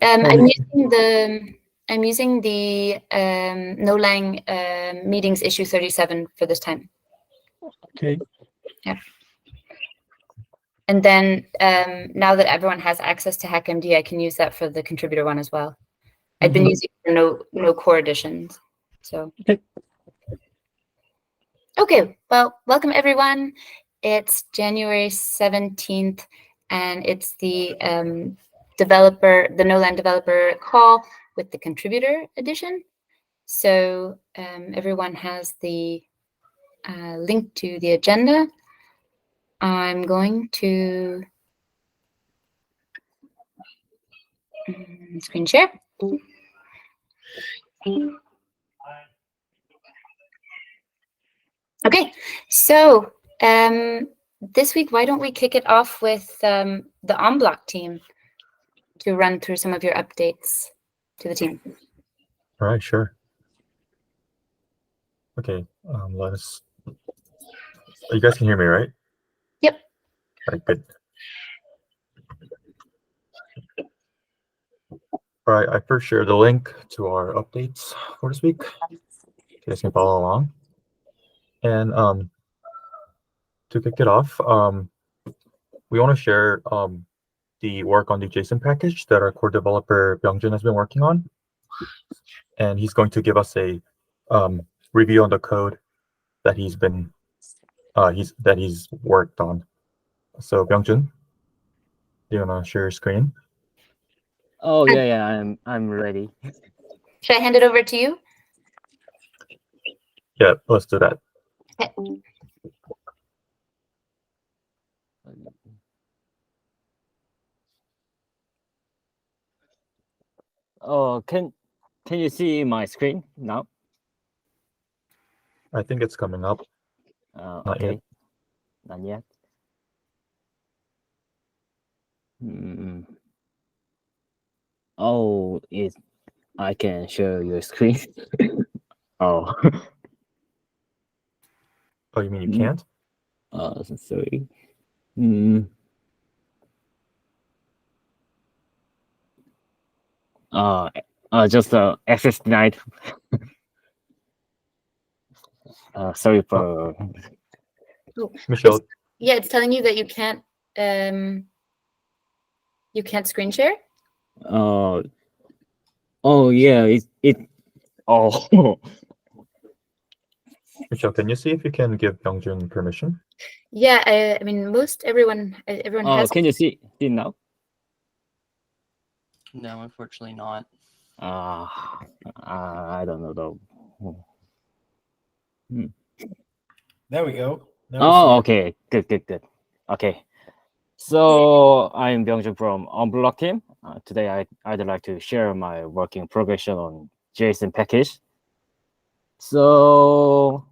I'm using the Gno.lang meetings issue 37 for this time. Okay. Yeah. And then now that everyone has access to HackMD, I can use that for the contributor one as well. I've been using it for no core editions. So okay, well, welcome everyone. It's January 17th, and it's the Gno.land developer call with the contributor edition. So everyone has the link to the agenda. I'm going to screen share. Okay, so this week, why don't we kick it off with the OnBlock team to run through some of your updates to the team. All right, sure. Okay, let us. You guys can hear me, right? Yep. All right, good. All right, I first share the link to our updates for this week. You guys can follow along. And to kick it off, we want to share the work on the JSON package that our core developer Byungjin has been working on. And he's going to give us a review on the code that he's been he's worked on. So Byungjin, do you want to share your screen? Oh yeah, I'm ready. Should I hand it over to you? Yeah, let's do that. Okay. Oh, can you see my screen now? I think it's coming up. Not Okay. yet. Not yet. Oh, I can share your screen. Oh. Oh, you mean you can't? Sorry. Just access denied. Sorry for. Michelle. It's telling you that you can't screen share. Oh yeah, Oh. Michelle, can you see if you can give Byungjin permission? Yeah, I mean, everyone has. Can you see now? No, unfortunately not. I don't know though. There we go. Okay. Good. Okay. So I'm Byungjin from OnBlock team. Today I'd like to share my working progression on JSON package. So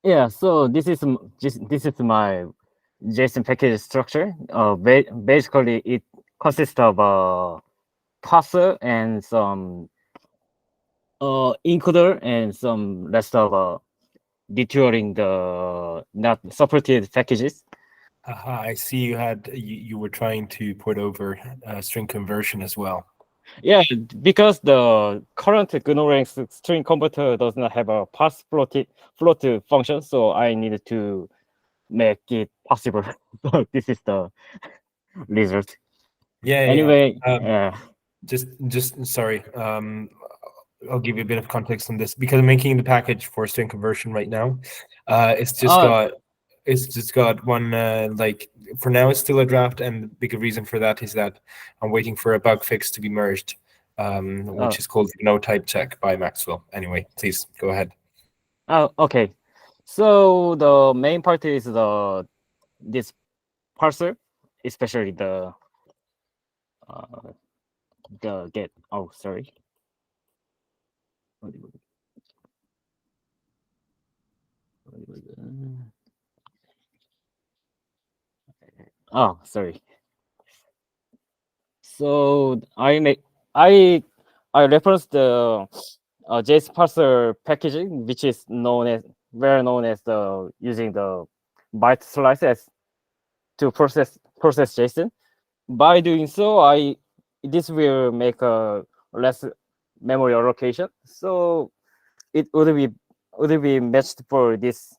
yeah, so this is my JSON package structure. Basically, it consists of a parser and some encoder and some rest of detouring the not supported packages. I see you were trying to port over string conversion as well. Yeah, because the current Gno.lang string converter does not have a parse float function, so I needed to make it possible. So this is the result. Yeah. Anyway, just sorry. I'll give you a bit of context on this because I'm making the package for string conversion right now. It's just got one like for now it's still a draft, and the bigger reason for that is that I'm waiting for a bug fix to be merged, which is called no type check by Maxwell. Anyway, please go ahead. Okay. So the main part is this parser, especially the get. Oh, sorry. Oh, sorry. So I reference the JS parser packaging, which is known well known as the using the byte slices to process JSON. By doing so, this will make a less memory allocation. So it would be matched for this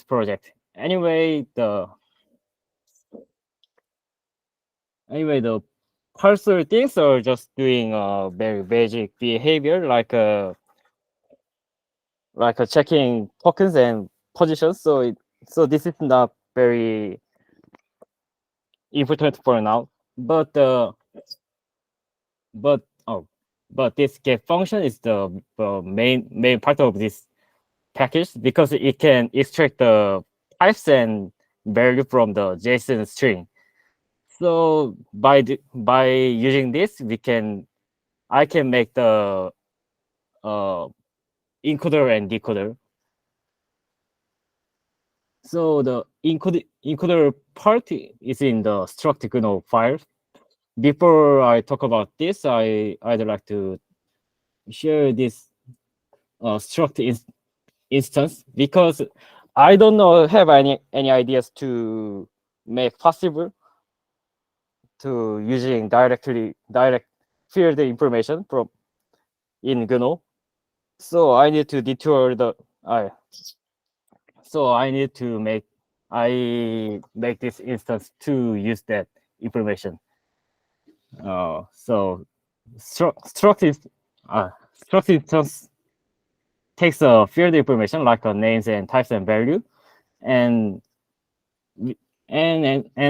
project. Anyway, the parser things are just doing very basic behavior like checking tokens and positions. So this is not very important for now. But this get function is the main part of this package because it can extract the types and value from the JSON string. So by using this, I can make the encoder and decoder. So the encoder part is in the struct Gno file. Before I talk about this, I'd like to share this struct instance because I don't know have any ideas to make possible to using direct field information from in Gno. So I need to detour the so I need to make this instance to use that information. So struct instance takes a field information like names and types and value, and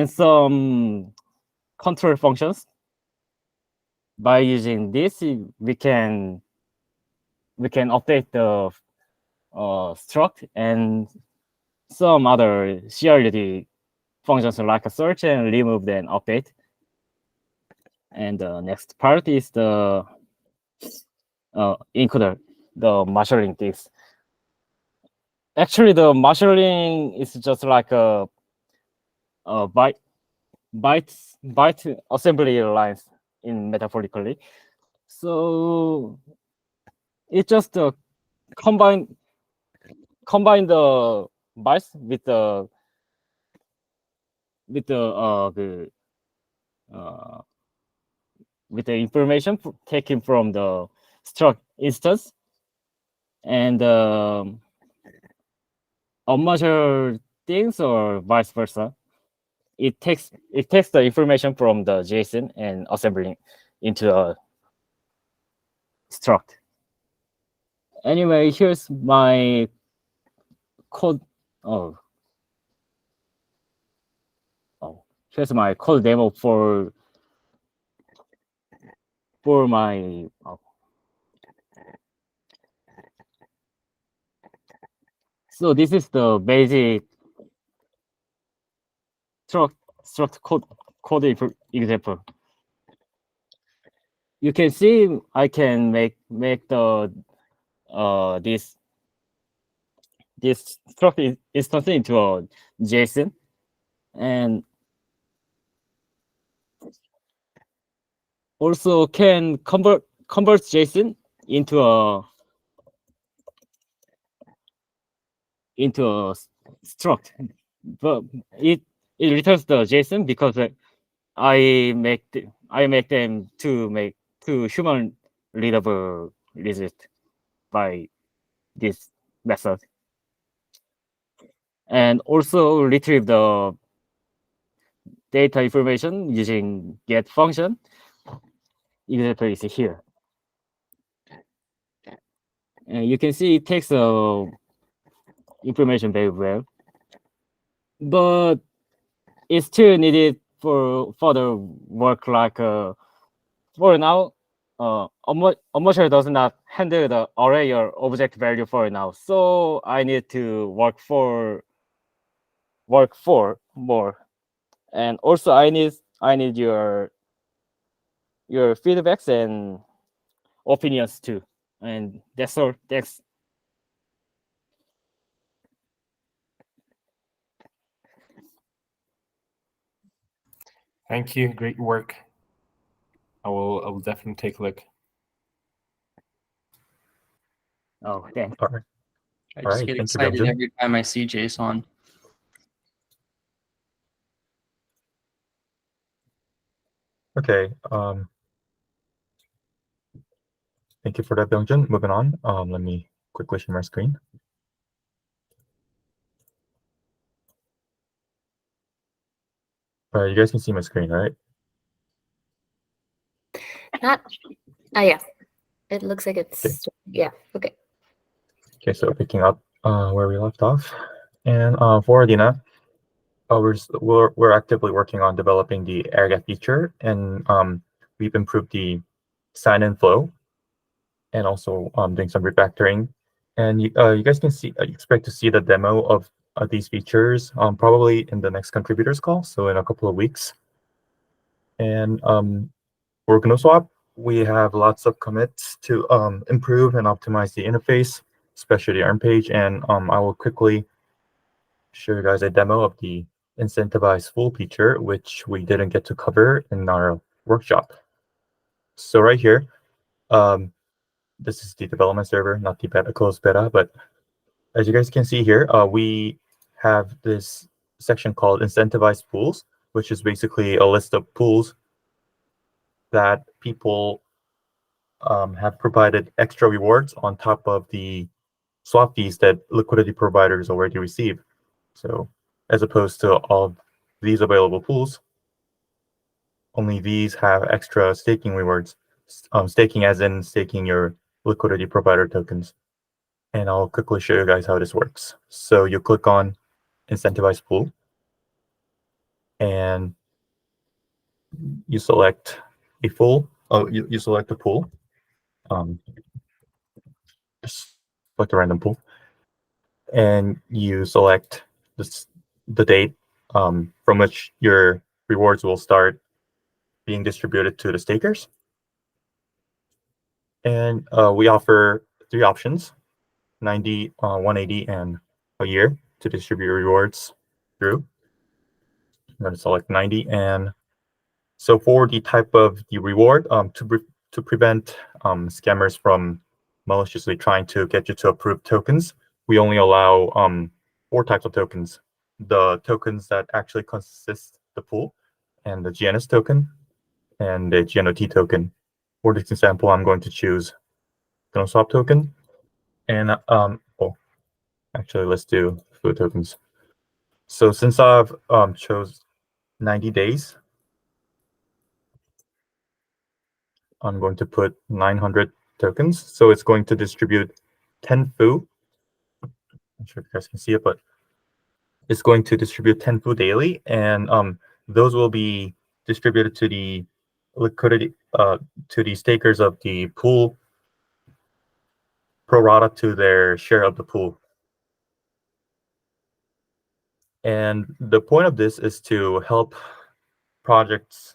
some control functions. By using this, we can update the struct and some other CRUD functions like a search and remove and update. And the next part is the encoder, the marshalling things. Actually, the marshalling is just like a byte assembly lines in metaphorically. So it just combine the bytes with the information taken from the struct instance and unmeasured things or vice versa. It takes the information from the JSON and assembling into a struct. Anyway, here's my code. Here's my code demo for my. So this is the basic struct code example. You can see I can make the this struct instance into a JSON and also can convert JSON into a struct, but it returns the JSON because I make them to human readable result by this method, and also retrieve the data information using get function. Example is here. And you can see it takes information very well, but it's still needed for further work. Like for now, Omosher does not handle the array or object value for now, so I need to work for more. And also, I need your feedbacks and opinions too. And that's all. Thanks. Thank you. Great work. I will definitely take a look. Oh, damn. All right. I All just right, get thank you, excited Byung-jun. every time I see JSON. Okay. Thank you for that, Byung-jun. Moving on. Let me quickly share my screen. You guys can see my screen, right? Not. Yeah. It looks like it's. Yeah. Okay. Okay, so picking up where we left off, and for Adina, we're actively working on developing the AirGap feature, and we've improved the sign-in flow, and also doing some refactoring. And you guys can see, expect to see the demo of these features probably in the next contributors call, so in a couple of weeks. And for GNOSwap, we have lots of commits to improve and optimize the interface, especially the earn page. And I will quickly show you guys a demo of the incentivized full feature, which we didn't get to cover in our workshop. So right here, this is the development server, not the beta, closed beta, but as you guys can see here, we have this section called incentivized pools, which is basically a list of pools that people have provided extra rewards on top of the swap fees that liquidity providers already receive. So as opposed to all these available pools, only these have extra staking rewards. Staking as in staking your liquidity provider tokens. And I'll quickly show you guys how this works. So you click on incentivize pool, and you select a pool. Oh, you select a pool. Just select a random pool, and you select the date from which your rewards will start being distributed to the stakers. And we offer 3 options: 90, 180, and a year to distribute rewards through. I'm going to select 90. And so for the type of the reward, to prevent scammers from maliciously trying to get you to approve tokens, we only allow 4 types of tokens: the tokens that actually consist the pool, and the GNS token, and the GNOT token. For this example, I'm going to choose GNOSwap token. And actually, let's do food tokens. So since I've chose 90 days, I'm going to put 900 tokens. So it's going to distribute 10 foo. I'm not sure if you guys can see it, but it's going to distribute 10 foo daily, and those will be distributed to the liquidity to the stakers of the pool pro rata to their share of the pool. And the point of this is to help projects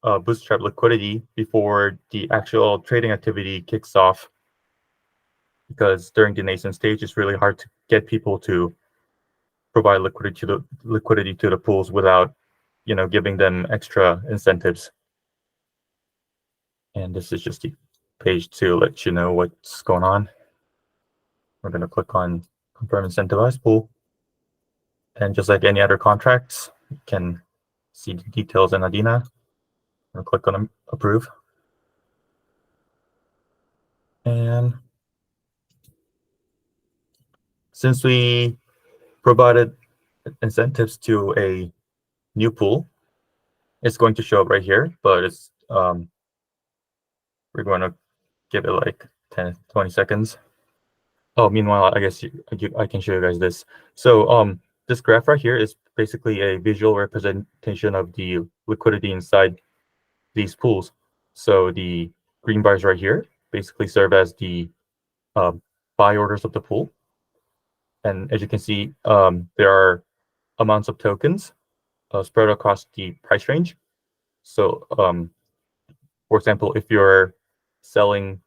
bootstrap liquidity before the actual trading activity kicks off, because during the nascent stage, it's really hard to get people to provide liquidity to the pools without, giving them extra incentives. And this is just the page to let you know what's going on. We're going to click on confirm incentivized pool, and just like any other contracts, you can see the details in Adina. I'm going to click on approve, and since we provided incentives to a new pool, it's going to show up right here, but it's we're going to give it like 10, 20 seconds. Oh, meanwhile, I guess I can show you guys this. So this graph right here is basically a visual representation of the liquidity inside these pools. So the green bars right here basically serve as the buy orders of the pool. And as you can see, there are amounts of tokens spread across the price range. So for example, if you're selling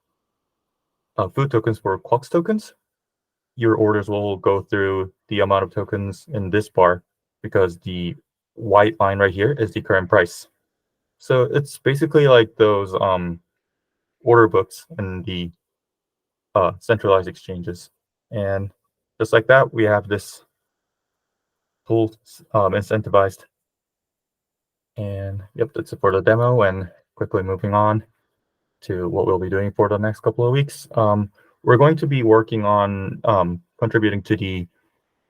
food tokens for Quox tokens, your orders will go through the amount of tokens in this bar, because the white line right here is the current price. So it's basically like those order books in the centralized exchanges. And just like that, we have this pool incentivized. And yep, that's it for the demo. And quickly moving on to what we'll be doing for the next couple of weeks. We're going to be working on contributing to the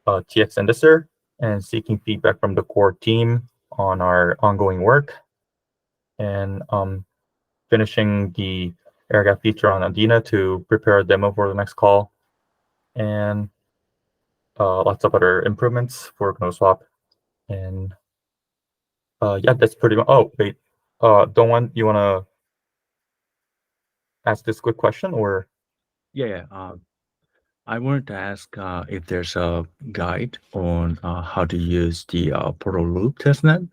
TX indicer and seeking feedback from the core team on our ongoing work, and finishing the air gap feature on Adina to prepare a demo for the next call, and lots of other improvements for Gno.swap. And yeah, that's pretty much. Oh wait, Gno.land, you want to ask this quick question, or? Yeah. I wanted to ask if there's a guide on how to use the portal loop testnet,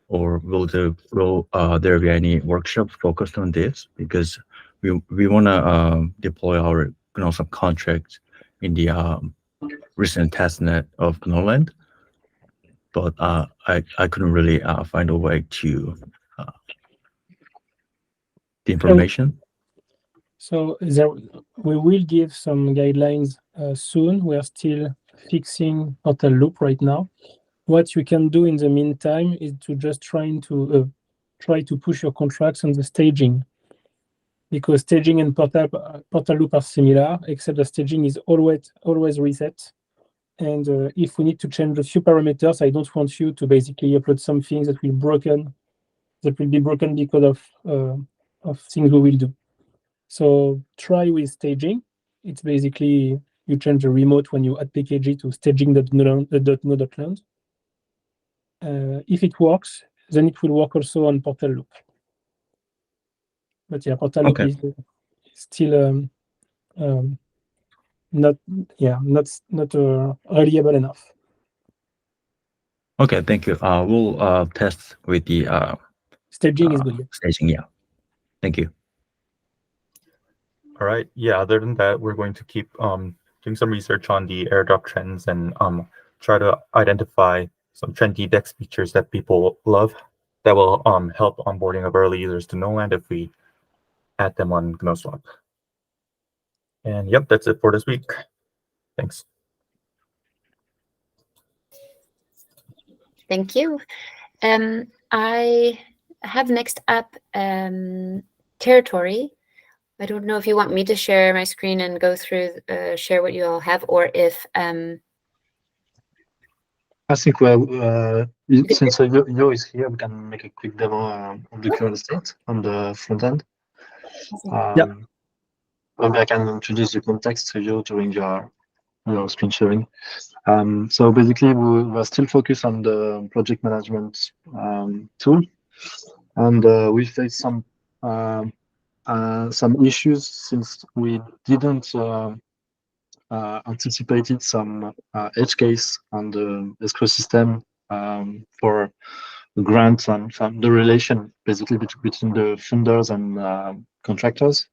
or will there be any workshop focused on this? Because we want to deploy our Gno.swap contract in the recent testnet of Gno.land, but I couldn't really find a way to the information. So we will give some guidelines soon. We are still fixing portal loop right now. What you can do in the meantime is to just try to push your contracts on the staging, because staging and portal loop are similar, except the staging is always reset. And if we need to change a few parameters, I don't want you to basically upload some things that will be broken because of things we will do. So try with staging. It's basically you change the remote when you add PKG to staging.gno.land. If it works, then it will work also on portal loop. But yeah, portal loop is still not reliable enough. Okay, thank you. We'll test with the staging is good. Staging, yeah. Thank you. All right. Yeah. Other than that, we're going to keep doing some research on the airdrop trends and try to identify some trendy DEX features that people love that will help onboarding of early users to Gno.land if we add them on Gno.swap. And yep, that's it for this week. Thanks. Thank you. I have next up territory. I don't know if you want me to share my screen and go through, share what you all have, or if... I think since Yo is here, we can make a quick demo of the current state on the front end. Maybe I can introduce the context to you during your screen sharing. So basically, we're still focused on the project management tool, and we faced some issues since we didn't anticipated some edge case on the escrow system for grants and the relation basically between the funders and contractors.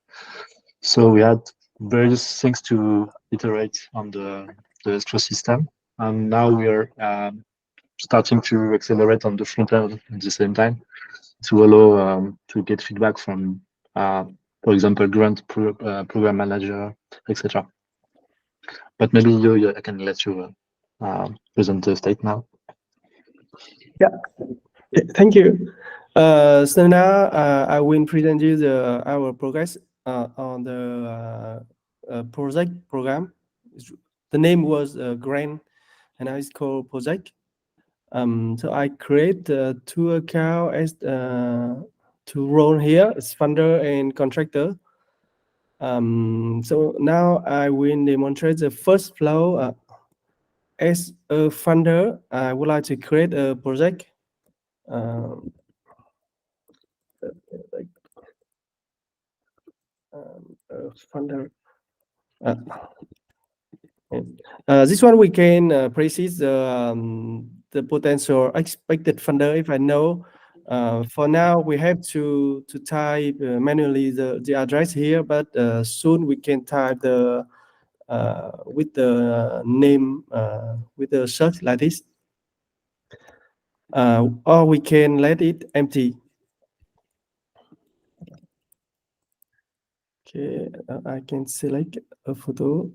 So we had various things to iterate on the escrow system, and now we are starting to accelerate on the front end at the same time to allow to get feedback from, for example, grant program manager, etc. But maybe I can let you present the state now. Yeah, thank you. So now I will present you our progress on the project program. The name was Grant, and now it's called project. So I create two accounts as two roles here as funder and contractor. So now I will demonstrate the first flow. As a funder, I would like to create a project. Funder. This one we can precise the potential expected funder if I know. For now, we have to type manually the address here, but soon we can type the with the name with the search like this, or we can let it empty. Okay, I can select a photo.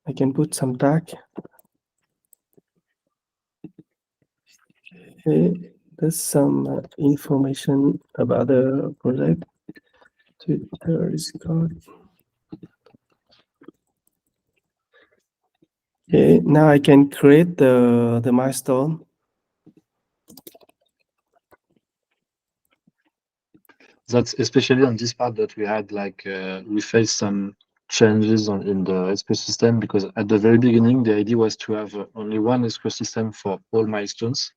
I can put some tag. Okay, there's some information about the project. Twitter, Discord. Okay, now I can create the milestone. That's especially on this part that we had like we faced some changes in the escrow system, because at the very beginning the idea was to have only one escrow system for all milestones,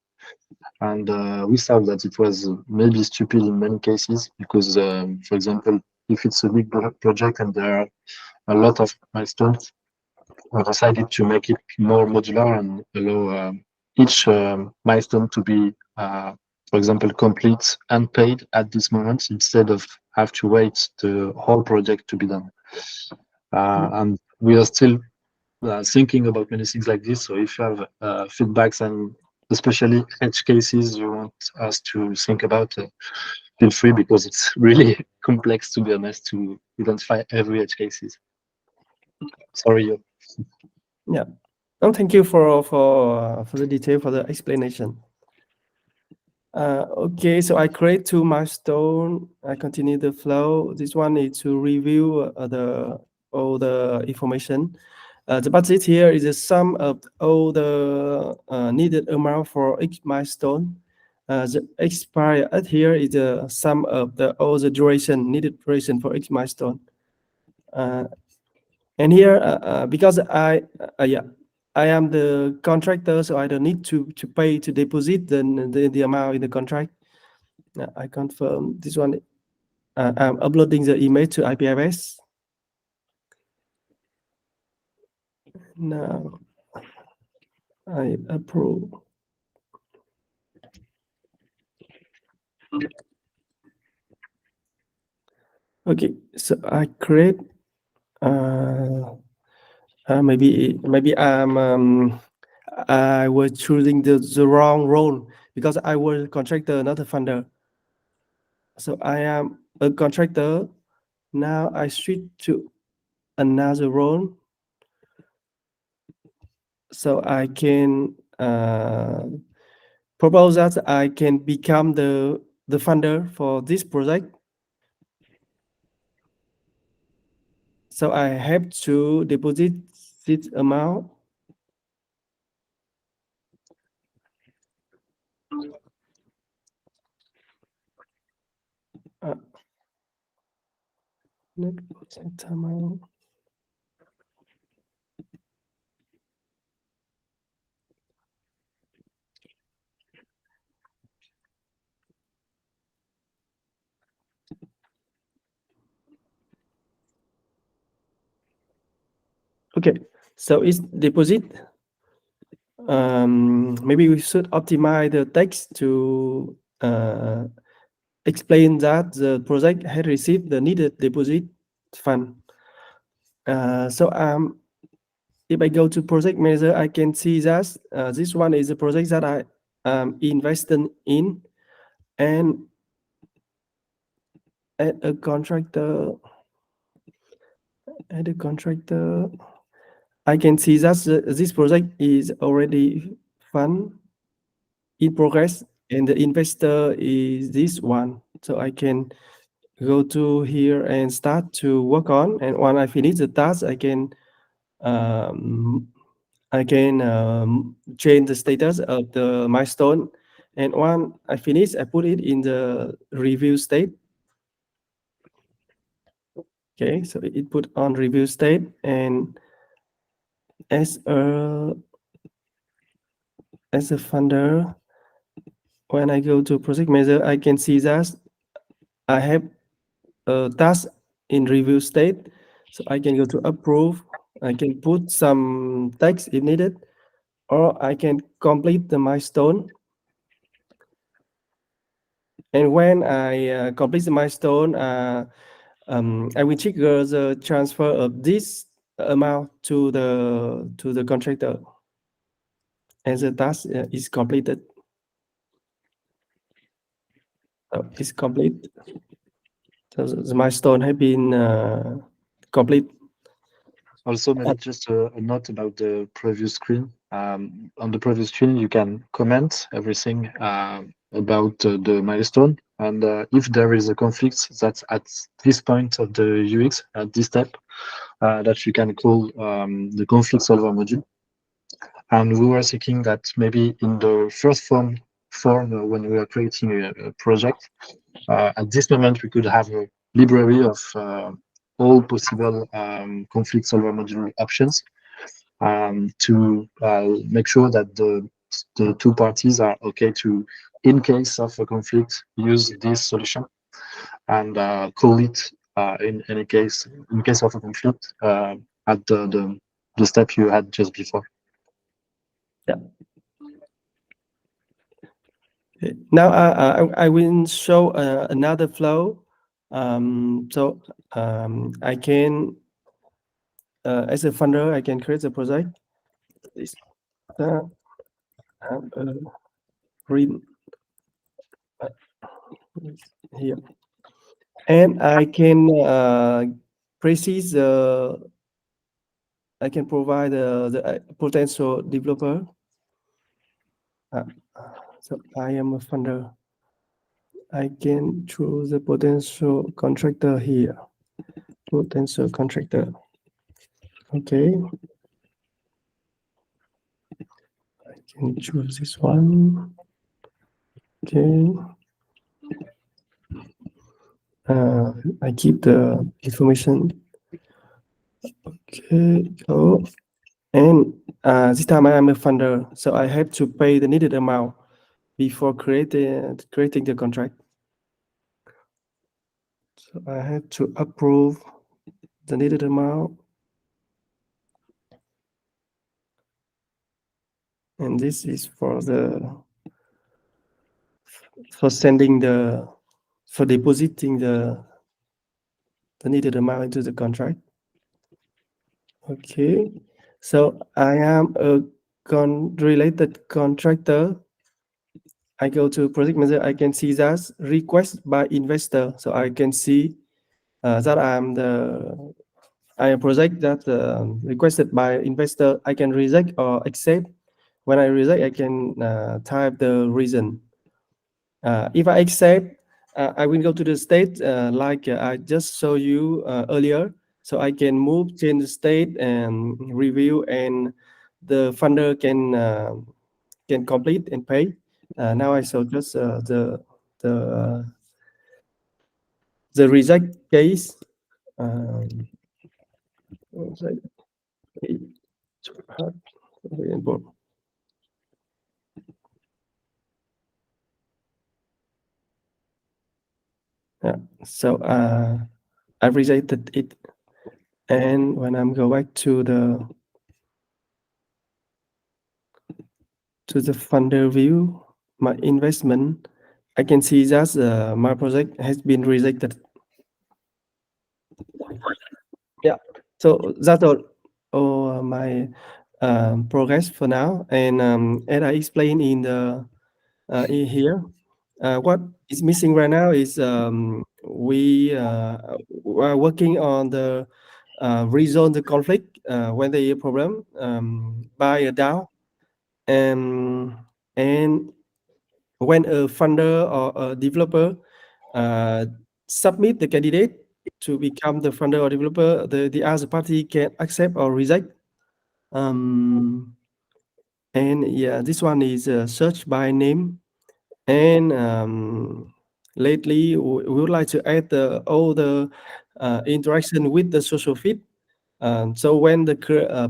and we saw that it was maybe stupid in many cases, because for example, if it's a big project and there are a lot of milestones, we decided to make it more modular and allow each milestone to be for example, complete and paid at this moment, instead of have to wait the whole project to be done. And we are still thinking about many things like this. So if you have feedbacks and especially edge cases you want us to think about, feel free, because it's really complex, to be honest, to identify every edge cases. Sorry. Yeah. No, thank you for the detail, for the explanation. Okay, so I create 2 milestone. I continue the flow. This one is to review all the information. The budget here is the sum of all the needed amount for each milestone. The expiry here is the sum of all the needed duration for each milestone. And here, because I am the contractor, so I don't need to pay to deposit the amount in the contract. I confirm this one. I'm uploading the image to IPFS. Now I approve. Okay, so I create. Maybe I was choosing the wrong role, because I was a contractor, not a funder. So I am a contractor. Now I switch to another role, so I can propose that I can become the funder for this project. So I have to deposit this amount. Net project amount. Okay, so it's deposit. Maybe we should optimize the text to explain that the project had received the needed deposit fund. So if I go to project manager, I can see that this one is a project that I invested in, and add a contractor. I can see that this project is already fund in progress, and the investor is this one. So I can go to here and start to work on. And when I finish the task, I can change the status of the milestone. And when I finish, I put it in the review state. Okay, so it put on review state, and as a funder, when I go to project manager, I can see that I have a task in review state. So I can go to approve. I can put some text if needed, or I can complete the milestone. And when I complete the milestone, I will trigger the transfer of this amount to the contractor, and the task is completed. So it's complete. So the milestone has been complete. Also, maybe just a note about the previous screen. On the previous screen, you can comment everything about the milestone. And if there is a conflict that's at this point of the UX, at this step, that you can call the conflict solver module. And we were thinking that maybe in the first form when we are creating a project, at this moment, we could have a library of all possible conflict solver module options to make sure that the two parties are okay to, in case of a conflict, use this solution and call it in case of a conflict at the step you had just before. Yeah. Okay. Now I will show another flow. I can, as a funder, I can create a project. This read here, and I can precise I can provide the potential developer. So I am a funder. I can choose the potential contractor here. Potential contractor. Okay. I can choose this one. Okay. I keep the information. Okay. Go. And this time I am a funder, so I have to pay the needed amount before creating the contract. So I have to approve the needed amount. And this is for depositing the needed amount into the contract. Okay, so I am a related contractor. I go to project manager. I can see that request by investor. So I can see that I am a project that requested by investor. I can reject or accept. When I reject, I can type the reason. If I accept, I will go to the state like I just showed you earlier. So I can change the state and review, and the funder can complete and pay. Now I show just the reject case. Yeah, so I rejected it, and when I'm go back to the funder view, my investment, I can see that my project has been rejected. Yeah, so that's all my progress for now. And as I explained in the in here, what is missing right now is we are working on the resolve the conflict when there is a problem by a DAO, and when a funder or a developer submit the candidate to become the funder or developer, the other party can accept or reject. And yeah, this one is search by name. And lately, we would like to add all the interaction with the social feed. So when the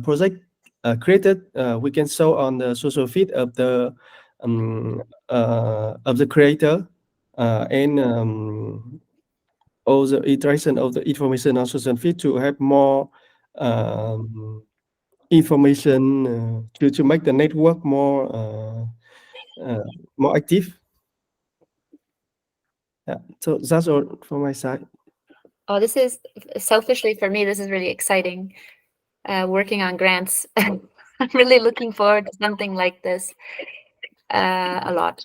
project created, we can show on the social feed of the creator and all the iteration of the information on social feed to have more information to make the network more active. Yeah, so that's all from my side. Oh, this is selfishly for me, this is really exciting. Working on grants. I'm really looking forward to something like this a lot.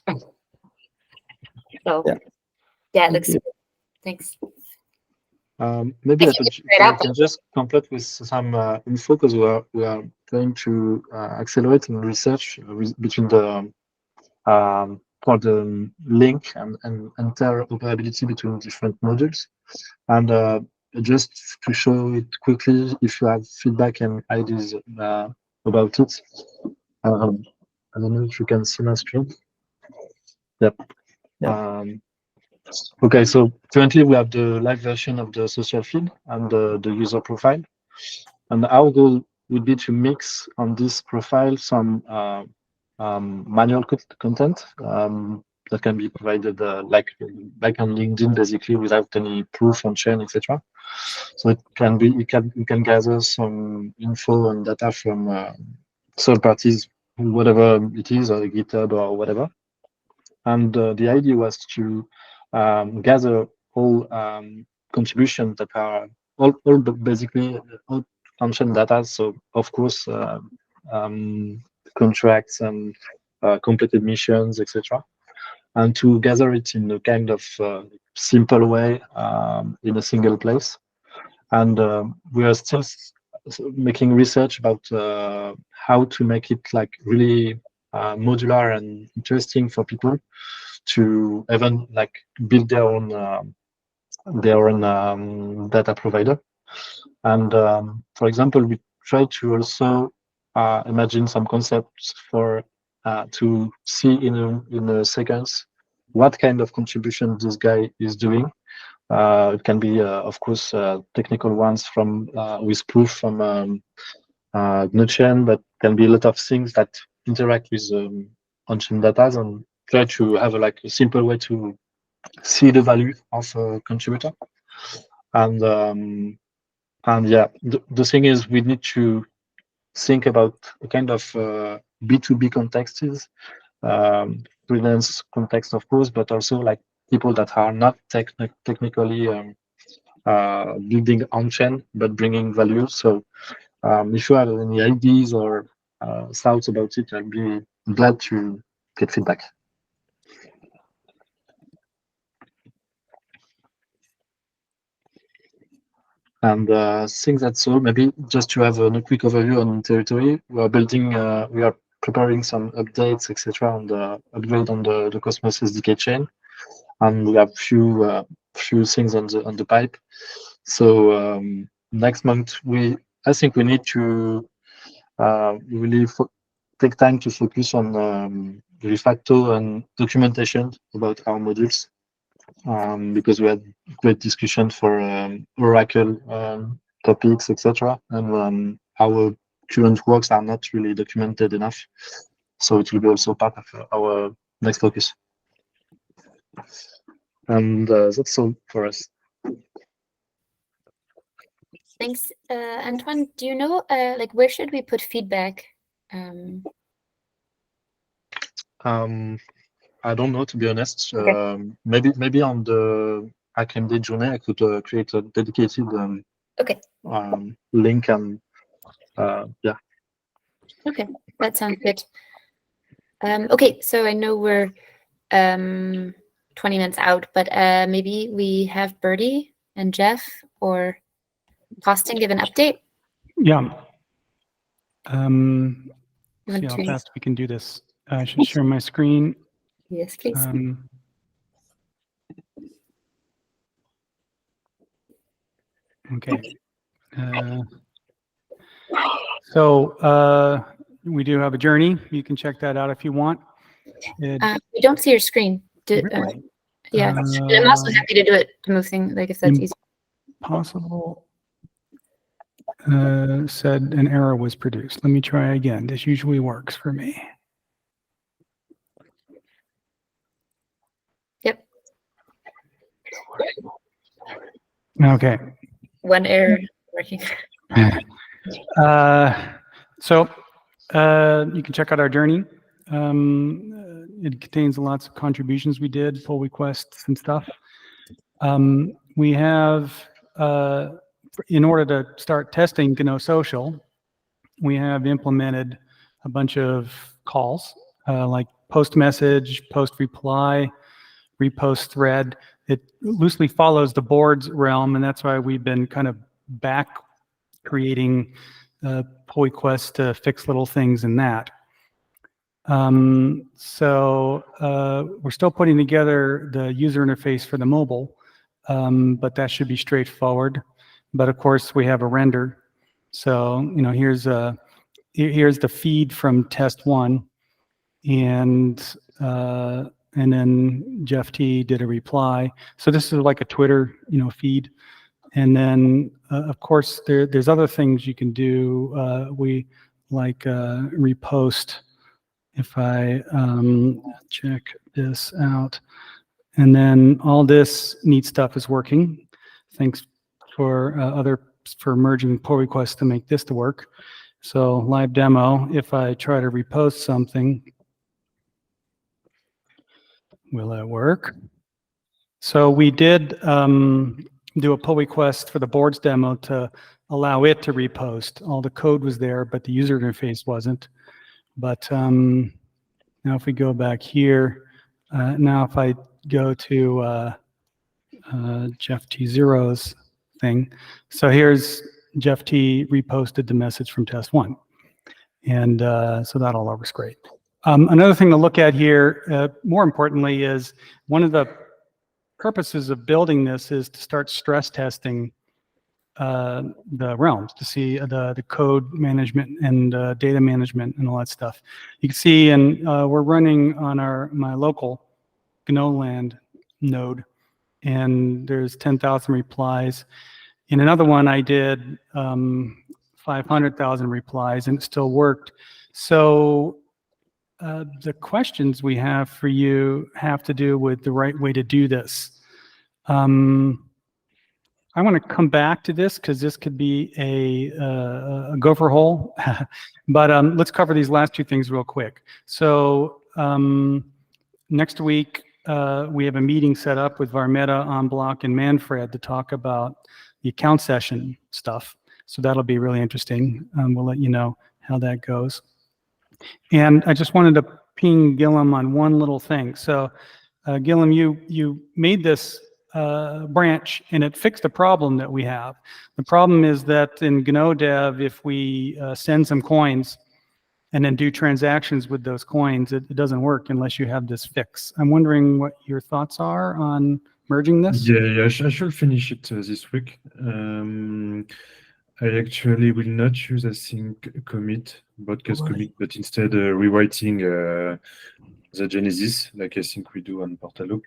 So Yeah. Yeah, it looks good. Thanks. Maybe I Right can just complete with some info because we are trying to accelerate in research between the for the link and interoperability between different modules. And just to show it quickly, if you have feedback and ideas about it, I don't know if you can see my screen. Yep. Okay, so currently we have the live version of the social feed and the user profile. And our goal would be to mix on this profile some manual content that can be provided like on LinkedIn, basically without any proof on chain, etc. So it can be you can gather some info and data from third parties, whatever it is, or GitHub or whatever. And the idea was to gather all contributions that are all basically all function data. So of course, contracts and completed missions, etc. And to gather it in a kind of simple way in a single place. And we are still making research about how to make it like really modular and interesting for people to even like build their own data provider. And for example, we try to also imagine some concepts for to see in a seconds what kind of contribution this guy is doing. It can be, of course, technical ones from with proof from Gno.land, but can be a lot of things that interact with on-chain data, and try to have like a simple way to see the value of a contributor. And yeah, the thing is, we need to think about a kind of B2B context, freelance context, of course, but also like people that are not technically building on-chain, but bringing value. So if you have any ideas or thoughts about it, I'd be glad to get feedback. And things that's all. Maybe just to have a quick overview on territory, we are building, we are preparing some updates, etc., on the upgrade on the Cosmos SDK chain, and we have few things on the pipe. So next month, I think we need to really take time to focus on refactor and documentation about our modules, because we had great discussion for Oracle topics, etc. And our current works are not really documented enough. So it will be also part of our next focus. And that's all for us. Thanks, Antoine. Do you know, like, where should we put feedback? I don't know, to be honest. Okay. Maybe on the HackMD journey, I could create a dedicated link and yeah. Okay, that sounds good. Okay, so I know we're 20 minutes out, but maybe we have Birdie and Jeff or Austin give an update. Yeah. See how fast we can do this. I should share my screen. Yes, please. Okay. So we do have a journey. You can check that out if you want. We don't see your screen. Really? Yeah, and I'm also happy to do it, to move things, like if that's easy. Possible. Said an error was produced. Let me try again. This usually works for me. Yep. Okay. One error working. So you can check out our journey. It contains lots of contributions we did, pull requests and stuff. We have, in order to start testing Gno Social, we have implemented a bunch of calls like post message, post reply, repost thread. it loosely follows the board's realm, and that's why we've been kind of back creating pull requests to fix little things in that. So we're still putting together the user interface for the mobile, but that should be straightforward. But of course, we have a render. So here's the feed from test 1, and then Jeff T did a reply. So this is like a Twitter feed. And then of course there's other things you can do. We like repost. If I check this out, and then all this neat stuff is working. Thanks for for merging pull requests to make this to work. So live demo, if I try to repost something, will that work? So we did do a pull request for the board's demo to allow it to repost. All the code was there, but the user interface wasn't. But now if we go back here, now if I go to Jeff T0's thing, so here's Jeff T reposted the message from test 1. And so that all works great. Another thing to look at here, more importantly, is one of the purposes of building this is to start stress testing the realms, to see the code management and data management and all that stuff. You can see, and we're running on my local Gno.land node, and there's 10,000 replies. In another one, I did 500,000 replies, and it still worked. So the questions we have for you have to do with the right way to do this. I want to come back to this because this could be a gopher hole, but let's cover these last 2 things real quick. So next week, we have a meeting set up with Varmeta, OnBlock, and Manfred to talk about the account session stuff. So that'll be really interesting. We'll let you know how that goes. And I just wanted to ping Guillaume on one little thing. So Guillaume, you made this branch, and it fixed a problem that we have. The problem is that in GNO Dev, if we send some coins and then do transactions with those coins, it doesn't work unless you have this fix. I'm wondering what your thoughts are on merging this? Yeah, I should finish it this week. I actually will not use async commit, broadcast commit, but instead rewriting the Genesis, like I think we do on Portaloop.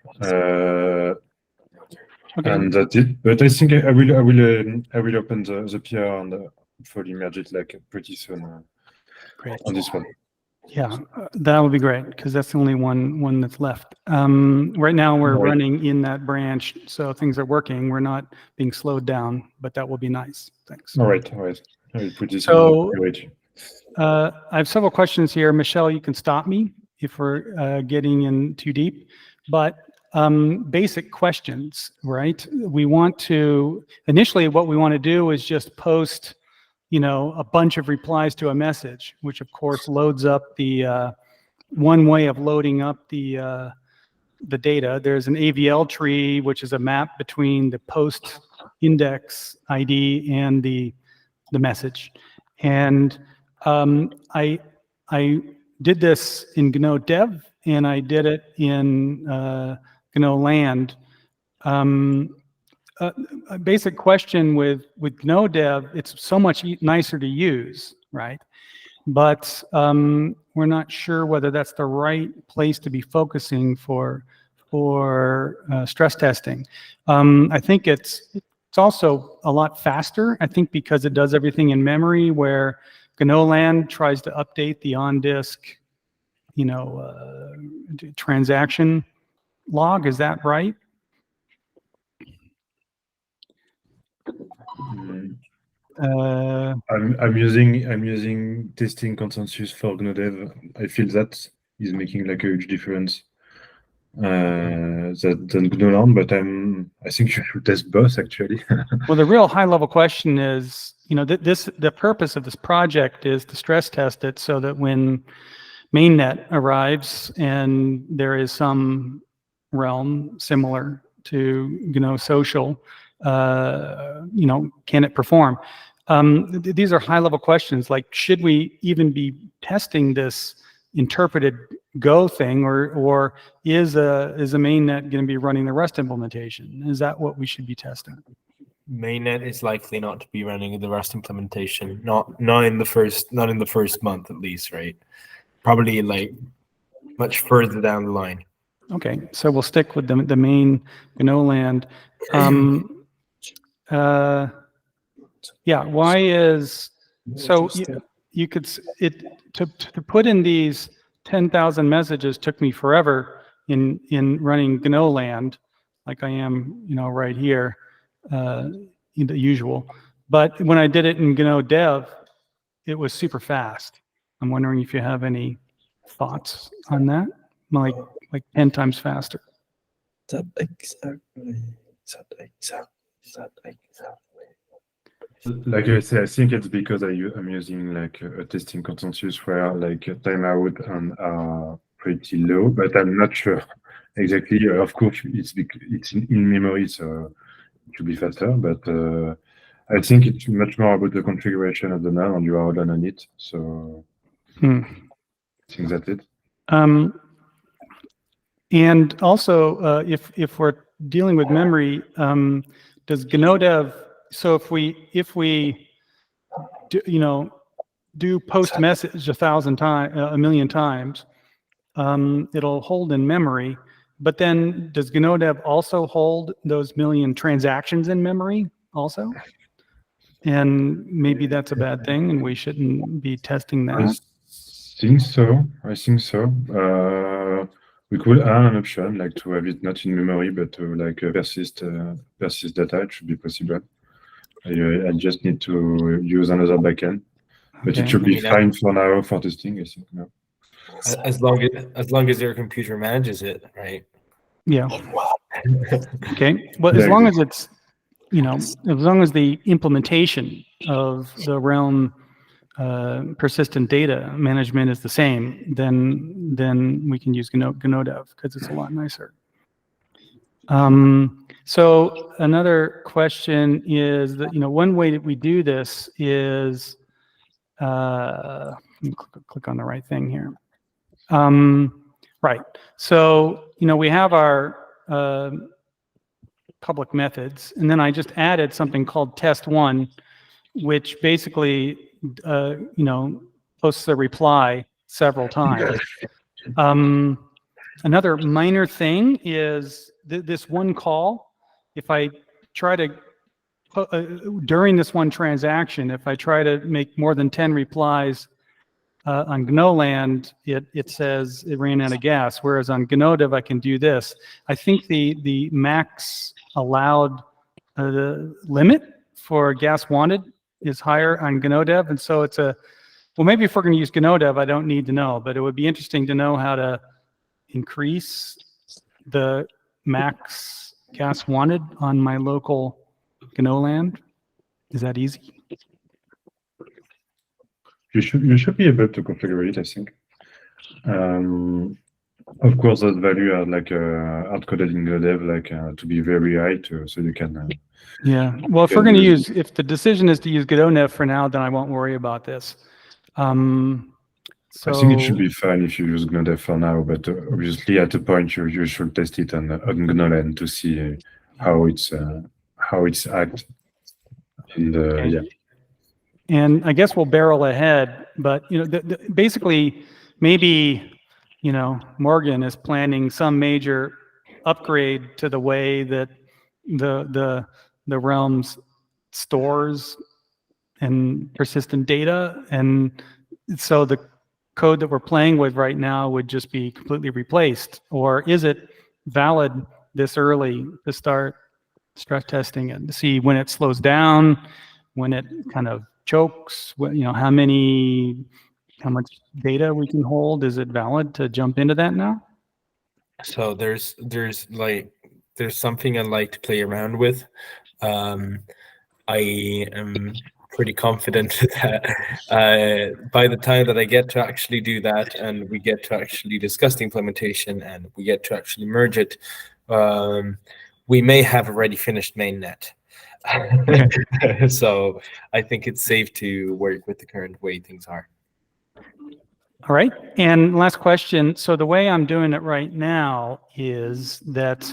Okay. And that's it. But I think I will open the PR and fully merge it like pretty soon Great. on this one. Yeah, that would be great because that's the only one that's left. Right now we're Right. running in that branch, so things are working. We're not being slowed down, but that will be nice. Thanks. All right. I will put this So, in the page. I have several questions here. Michelle, you can stop me if we're getting in too deep, but basic questions, right? We want to, initially what we want to do is just post a bunch of replies to a message, which of course loads up the one way of loading up the data. There's an AVL tree, which is a map between the post index ID and the message. And I did this in GNO Dev, and I did it in Gno.land. A basic question with GNO Dev, it's so much nicer to use, right? But we're not sure whether that's the right place to be focusing for stress testing. I think it's also a lot faster, I think, because it does everything in memory, where Gno.land tries to update the on-disk transaction log. Is that right? I'm using testing consensus for GNO Dev. I feel that is making like a huge difference than GNO.land, but I think you should test both actually. Well, the real high-level question is, the purpose of this project is to stress test it so that when mainnet arrives and there is some realm similar to GNO social, can it perform? These are high-level questions, like should we even be testing this interpreted Go thing, or is a mainnet going to be running the Rust implementation? Is that what we should be testing? Mainnet is likely not to be running the Rust implementation, not in the first month at least, right? Probably like much further down the line. Okay, so we'll stick with the main Gno.land. Yeah, why is so you could to put in these 10,000 messages took me forever in running Gno.land, like I am, right here, the usual. But when I did it in GNO Dev, it was super fast. I'm wondering if you have any thoughts on that, like 10 times faster. That exactly. Like I say, I think it's because I'm using like a testing consensus where like timeout are pretty low, but I'm not sure exactly. Of course, it's in memory, so it should be faster. But I think it's much more about the configuration of the node and you are done on it. So I think that's it. And also, if we're dealing with memory, does GNODev? So if we do post message 1,000 times, 1,000,000 times, it'll hold in memory. But then does GNODev also hold those 1,000,000 transactions in memory also? And maybe that's a bad thing, and we shouldn't be testing that. I think so. We could add an option like to have it not in memory, but to like persist data. It should be possible. I just need to use another backend, but it should be fine for now for testing. I think no. As long as your computer manages it, right? Yeah. Okay. Well, as long as it's, as long as the implementation of the realm persistent data management is the same, then we can use GNODev because it's a lot nicer. So another question is that, one way that we do this is, click on the right thing here. Right. So, we have our public methods, and then I just added something called test1, which basically, posts a reply several times. Another minor thing is this one call. If I try to, during this one transaction, if I try to make more than 10 replies on Gno.land, it says it ran out of gas, whereas on GNODev I can do this. I think the max allowed limit for gas wanted is higher on GNODev, and so it's well, maybe if we're going to use GNODev, I don't need to know, but it would be interesting to know how to increase the max gas wanted on my local Gno.land. Is that easy? You should be able to configure it, I think. Of course, that value are like hard-coded in GNODev, like to be very high, so you can. Yeah. Well, if we're going to use, if the decision is to use GNODev for now, then I won't worry about this. So I think it should be fine if you use GNODev for now, but obviously at a point you should test it on Gno.land to see how it's act. And okay. Yeah. And I guess we'll barrel ahead, but basically, maybe Morgan is planning some major upgrade to the way that the realms stores and persistent data, and so the code that we're playing with right now would just be completely replaced. Or is it valid this early to start stress testing it to see when it slows down, when it kind of chokes, how much data we can hold? Is it valid to jump into that now? So there's something I like to play around with. I am pretty confident that by the time that I get to actually do that, and we get to actually discuss the implementation, and we get to actually merge it, we may have already finished mainnet. So I think it's safe to work with the current way things are. All right. And last question. So the way I'm doing it right now is that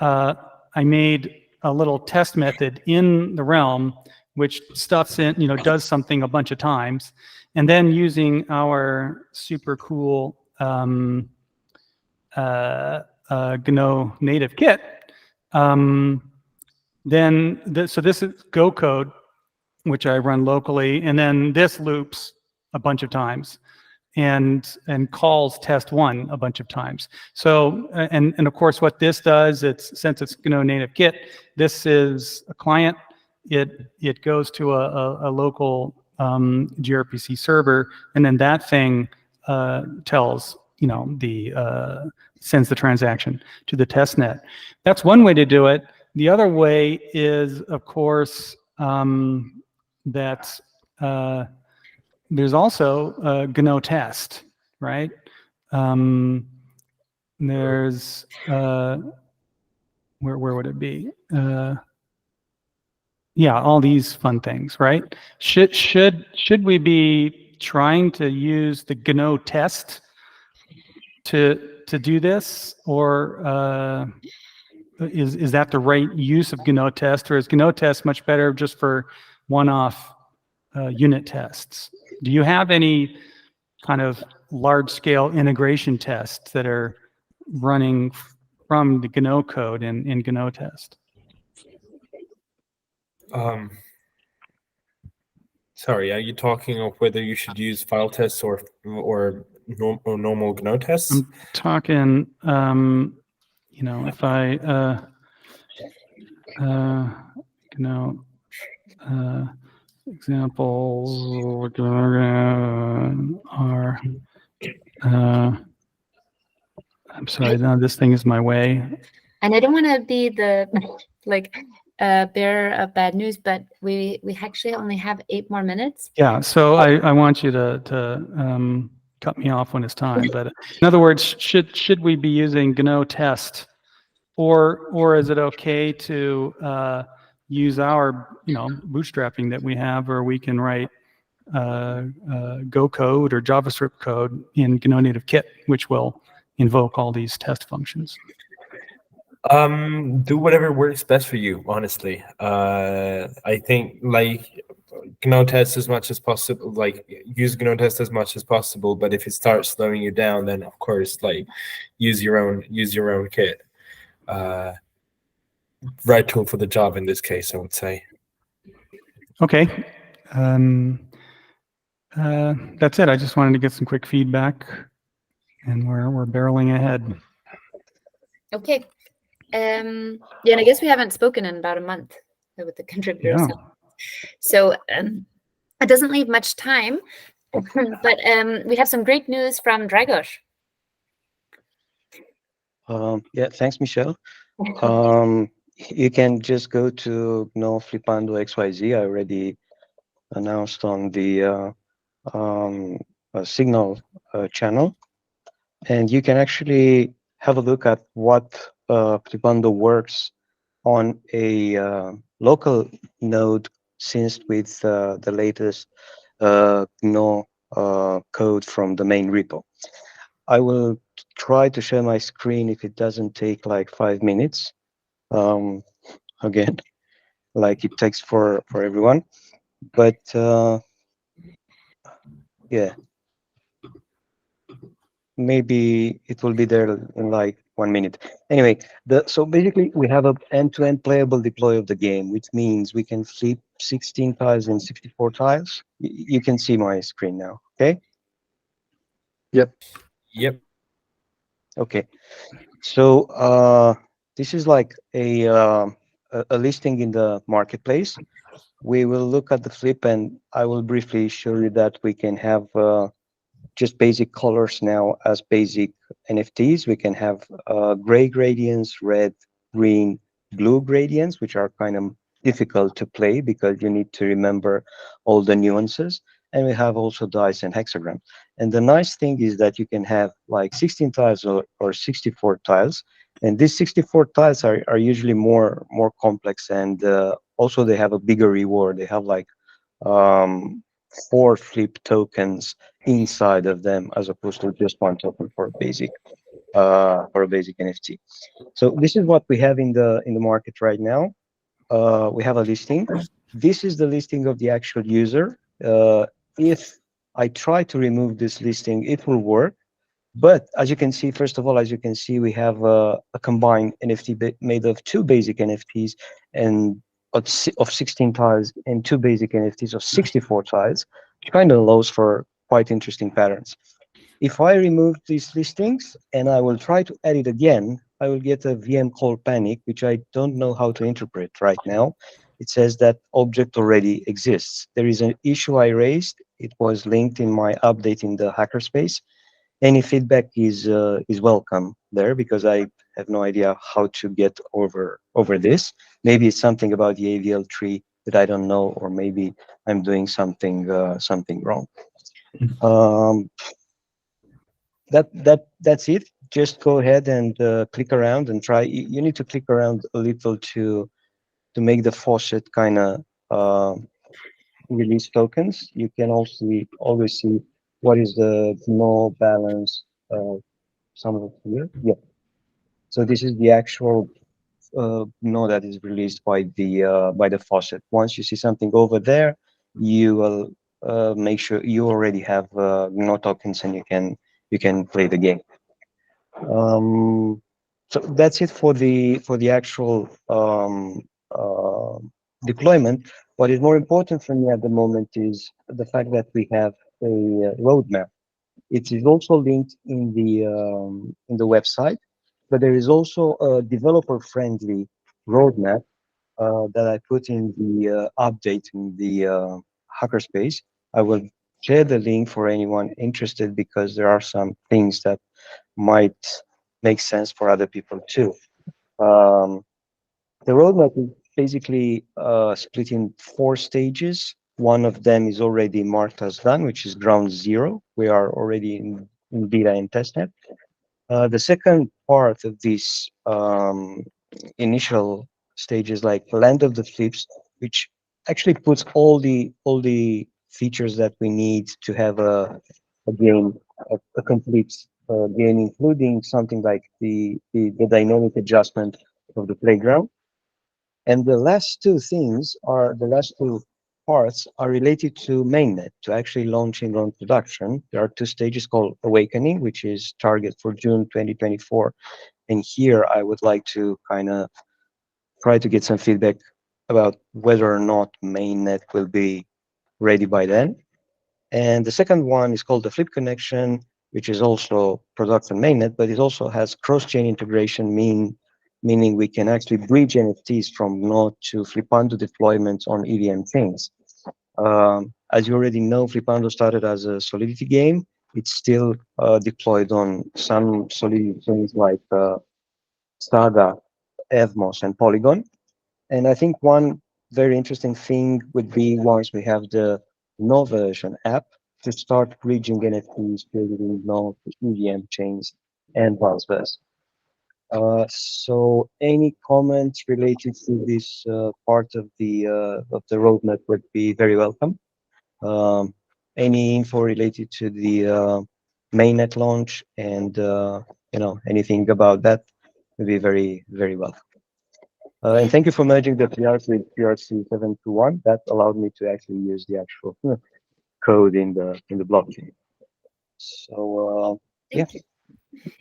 I made a little test method in the realm, which stuffs in, does something a bunch of times. And then using our super cool Gno native kit, so this is Go code, which I run locally, and then this loops a bunch of times and calls test1 a bunch of times. So, and of course what this does, since it's Gno native kit, this is a client. It goes to a local gRPC server, and then that thing tells, sends the transaction to the test net. That's one way to do it. The other way is, of course, that there's also a Gno test, right? There's where would it be? Yeah, all these fun things, right? Should we be trying to use the Gno test to do this, or is that the right use of Gno test, or is Gno test much better just for one-off unit tests? Do you have any kind of large-scale integration tests that are running from the Gno code in Gno test? Sorry, are you talking of whether you should use file tests or normal Gno tests? I'm talking, if I Gno examples are I'm sorry, now this thing is my way. And I don't want to be the bearer of bad news, but we actually only have 8 more minutes. Yeah, so I want you to cut me off when it's time. But in other words, should we be using Gno test, or is it okay to use our bootstrapping that we have, or we can write Go code or JavaScript code in Gno native kit, which will invoke all these test functions? Do whatever works best for you, honestly. I think Gno test as much as possible, use Gno test as much as possible, but if it starts slowing you down, then of course use your own kit. Right tool for the job in this case, I would say. Okay. That's it. I just wanted to get some quick feedback, and we're barreling ahead. Okay. Yeah, and I guess we haven't spoken in about a month with the contributors. Yeah. So it doesn't leave much time, but we have some great news from Dragos. Yeah, thanks, Michelle. You can just go to Gno Flipando XYZ. I already announced on the Signal channel, and you can actually have a look at what Flipando works on a local node synced with the latest Gno code from the main repo. I will try to share my screen if it doesn't take like 5 minutes. Again, like it takes for everyone, but yeah, maybe it will be there in like 1 minute. Anyway, so basically we have an end-to-end playable deploy of the game, which means we can flip 16 tiles and 64 tiles. You can see my screen now, okay? Yep. Okay, so this is like a listing in the marketplace. We will look at the flip, and I will briefly show you that we can have just basic colors now as basic NFTs. We can have gray gradients, red, green, blue gradients, which are kind of difficult to play because you need to remember all the nuances. And we have also dice and hexagram. And the nice thing is that you can have like 16 tiles or 64 tiles. And these 64 tiles are usually more complex, and also they have a bigger reward. They have like 4 flip tokens inside of them, as opposed to just 1 token for a basic NFT. So this is what we have in the market right now. We have a listing. This is the listing of the actual user. If I try to remove this listing, it will work. But as you can see, first of all, as you can see, we have a combined NFT made of 2 basic NFTs and of 16 tiles and 2 basic NFTs of 64 tiles, which kind of allows for quite interesting patterns. If I remove these listings and I will try to edit again, I will get a VM call panic, which I don't know how to interpret right now. It says that object already exists. There is an issue I raised. It was linked in my update in the hackerspace. Any feedback is welcome there, because I have no idea how to get over this. Maybe it's something about the AVL tree that I don't know, or maybe I'm doing something wrong. That's it. Just go ahead and click around and try. You need to click around a little to make the faucet kind of release tokens. You can also always see what is the no balance somewhere here. Yeah. So this is the actual node that is released by the faucet. Once you see something over there, you will make sure you already have no tokens, and you can play the game. So that's it for the actual deployment. What is more important for me at the moment is the fact that we have a roadmap. It is also linked in the website, but there is also a developer-friendly roadmap that I put in the update in the hackerspace. I will share the link for anyone interested, because there are some things that might make sense for other people too. The roadmap is basically split in 4 stages. One of them is already marked as done, which is ground 0. We are already in beta and testnet. The second part of this initial stages, like land of the flips, which actually puts all the features that we need to have a game, a complete game, including something like the dynamic adjustment of the playground. And the last 2 things are the last 2 parts are related to mainnet, to actually launching on production. There are 2 stages called Awakening, which is target for June 2024. And here I would like to kind of try to get some feedback about whether or not mainnet will be ready by then. And the second one is called the Flip Connection, which is also production mainnet, but it also has cross-chain integration, meaning we can actually bridge NFTs from Gno to Flipando deployments on EVM chains. As you already know, Flipando started as a Solidity game. It's still deployed on some Solidity chains like Saga, Evmos, and Polygon. And I think one very interesting thing would be, once we have the Gno version app, to start bridging NFTs building Gno to EVM chains and vice versa. So any comments related to this part of the roadmap would be very welcome. Any info related to the mainnet launch and anything about that would be very, very welcome. And thank you for merging the PRC with PRC 721. That allowed me to actually use the actual code in the blockchain. So yeah,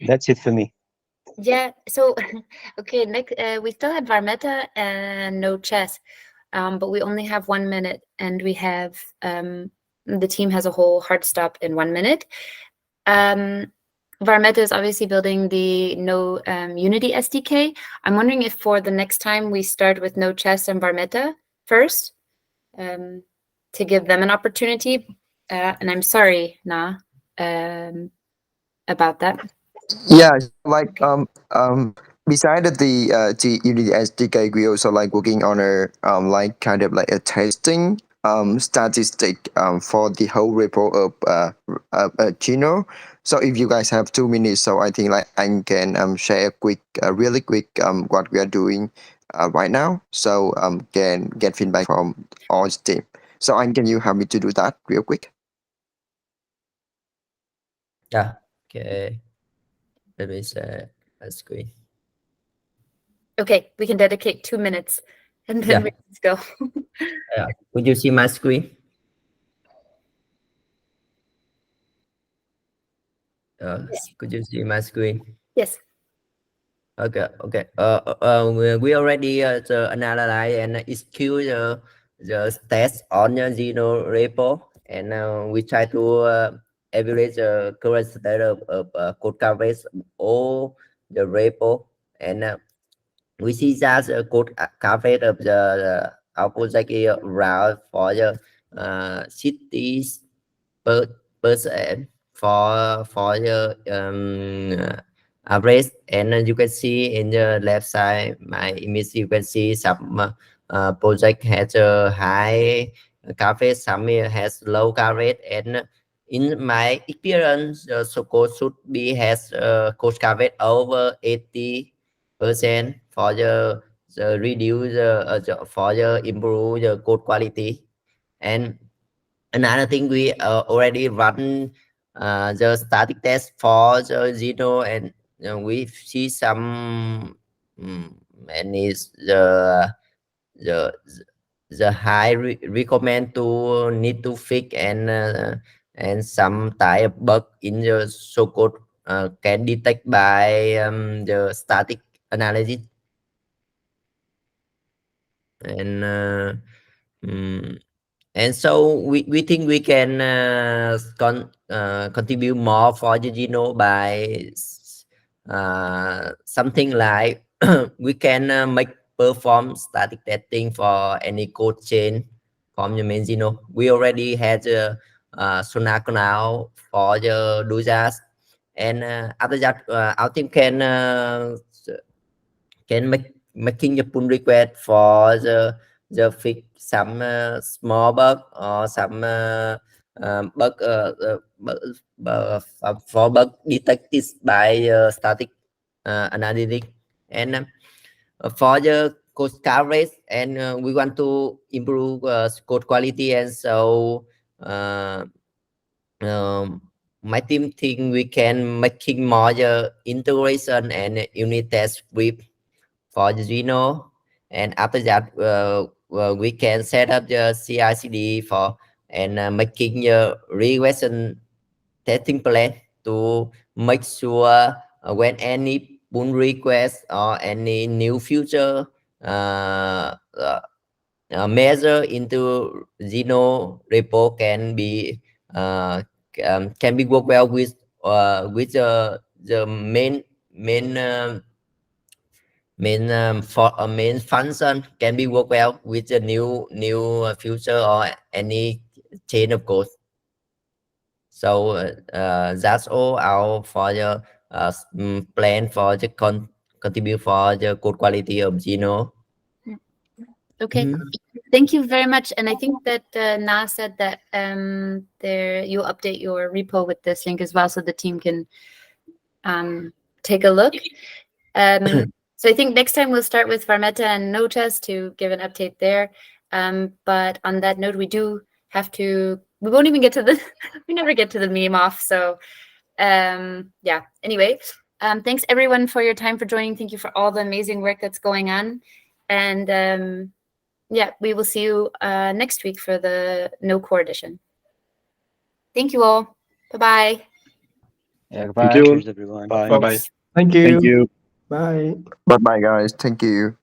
that's it for me. Yeah. So, okay. Next, we still have Varmeta and no chess, but we only have 1 minute, and we have the team has a whole hard stop in 1 minute. Varmeta is obviously building the No Unity SDK. I'm wondering if for the next time we start with No Chess and Varmeta first, to give them an opportunity. And I'm sorry, Na, about that. Yeah, like beside the Unity SDK, we also like working on a like kind of like a testing statistic for the whole repo of Gno. So if you guys have 2 minutes, so I think like I can share really quick what we are doing right now. So can get feedback from all the team. So can you help me to do that real quick? Yeah. Okay. Let me share my screen. Okay, we can dedicate 2 minutes and then Yeah. we let's go. Yeah. Would you see my screen? Could you see my screen? Yes. Okay. Okay. We already analyze and execute the test on the Gno repo, and we try to evaluate the current state of code coverage of all the repo, and we see that the code coverage of our project is around for the cities percent for the average, and you can see in the left side my image, you can see some project has a high coverage, some has low coverage, and in my experience so code should be has code coverage over 80% for the reduce for the improve the code quality. And another thing, we already run the static test for the Gno, and we see some and is the the high recommend to need to fix, and some type of bug in the so code can detect by the static analysis. And and so we think we can contribute more for the Gno by something like we can make perform static testing for any code chain from the main Gno. We already had Sonar now for the do that, and after that our team can making the pull request for the fix some small bug or some for bug detected by static analytics, and for the code coverage, and we want to improve code quality, and so my team think we can making more the integration and unit test script for the Gno, and after that we can set up the CI/CD for and making the regression testing plan to make sure when any pull request or any new feature measure into Gno repo can be work well with the main function can be work well with the new feature or any chain of code. So that's all our for the plan for the contribute for the code quality of Gno. Okay, thank you very much. And I think that Na said that there you'll update your repo with this link as well, so the team can take a look. So I think next time we'll start with Varmeta and Notas to give an update there. But on that note, we do have to. We won't even get to the. We never get to the meme off. So yeah. Anyway, thanks everyone for your time, for joining. Thank you for all the amazing work that's going on, and yeah, we will see you next week for the No Core edition. Thank you all. Bye-bye. Yeah, Thank you. Cheers, everyone. Bye. Bye. Thank you. Thank you. Bye. Bye bye guys. Thank you.